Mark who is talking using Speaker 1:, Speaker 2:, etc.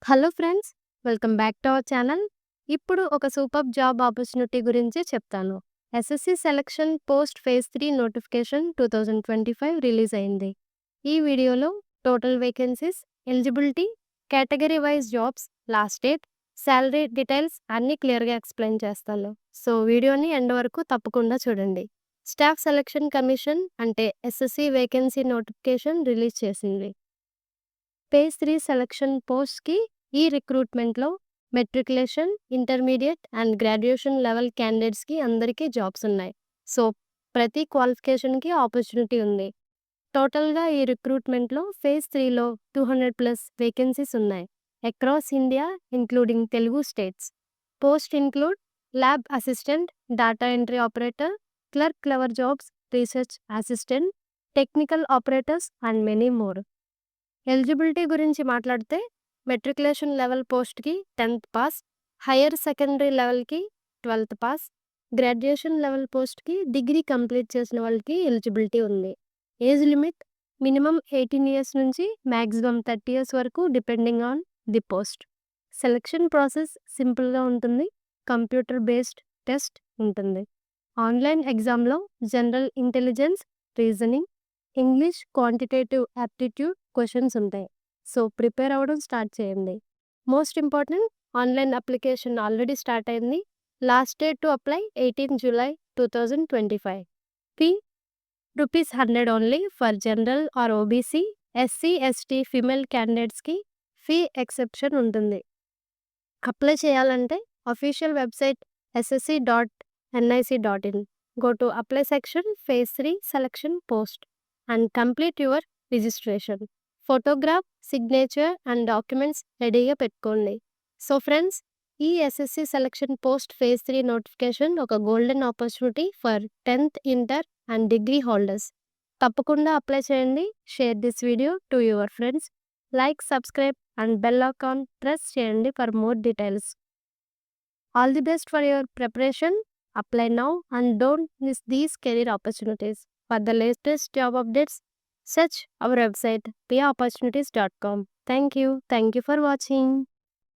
Speaker 1: Hello friends, welcome back to our channel. ఇప్పుడు ఒక superb job opportunity గురించి చెప్తాను. SSC selection post phase 3 notification 2025 release అయింది. ఈ వీడియోలో total vacancies, eligibility, category wise jobs, last date, salary details అన్నీ క్లియర్గా ఎక్స్ప్లెయిన్ చేస్తాను. సో వీడియోని ఎండ్ వరకు తప్పకుండా చూడండి. స్టాఫ్ సెలక్షన్ కమిషన్ అంటే ఎస్ఎస్సి వేకెన్సీ నోటిఫికేషన్ రిలీజ్ చేసింది. ఫేజ్ 3 సెలక్షన్ పోస్ట్‌కి ఈ రిక్రూట్‌మెంట్‌లో matriculation, intermediate and graduation level క్యాండిడేట్స్‌కి అందరికీ జాబ్స్ ఉన్నాయి. సో, ప్రతి క్వాలిఫికేషన్‌కి ఆపర్చునిటీ ఉంది. టోటల్‌గా ఈ రిక్రూట్‌మెంట్‌లో ఫేజ్ 3లో 200+ వేకెన్సీస్ ఉన్నాయి. Across India including Telugu states. Post include lab assistant, data entry operator, clerk level jobs, research assistant, technical operators and many more. Eligibility గురించి మాట్లాడితే మెట్రిక్యులేషన్ లెవెల్ పోస్ట్‌కి 10th పాస్, హైయర్ సెకండరీ లెవెల్‌కి 12th pass, graduation level పోస్ట్‌కి degree complete చేసిన వాళ్ళకి eligibility ఉంది. Age limit minimum 18 years నుంచి maximum 30 years వరకు depending on the post. Selection process సింపుల్‌గా ఉంటుంది. కంప్యూటర్ బేస్డ్ టెస్ట్ ఉంటుంది. ఆన్లైన్ ఎగ్జామ్‌లో general intelligence, reasoning, English quantitative aptitude questions ఉంటాయి. సో, ప్రిపేర్ అవ్వడం స్టార్ట్ చేయండి. Most important, online application already start అయింది. Last date to apply 18 July 2025. Fee ₹100 only for general are OBC, SC, ST female క్యాండిడేట్స్‌కి fee exception ఉంటుంది. Apply చేయాలంటే official website ssc.nic.in. Go to apply section, phase 3 selection post and complete your registration. Photograph, signature and documents రెడీగా పెట్టుకోండి. So friends, ఈ SSC selection post phase 3 notification ఒక golden opportunity for 10th inter and degree holders. తప్పకుండా apply చేయండి. Share this video to your friends. Like, subscribe and bell icon press చేయండి for more details. All the best for your preparation. Apply now and don't miss these career opportunities. For the latest job updates, search our website payopportunities.com. Thank you. Thank you for watching.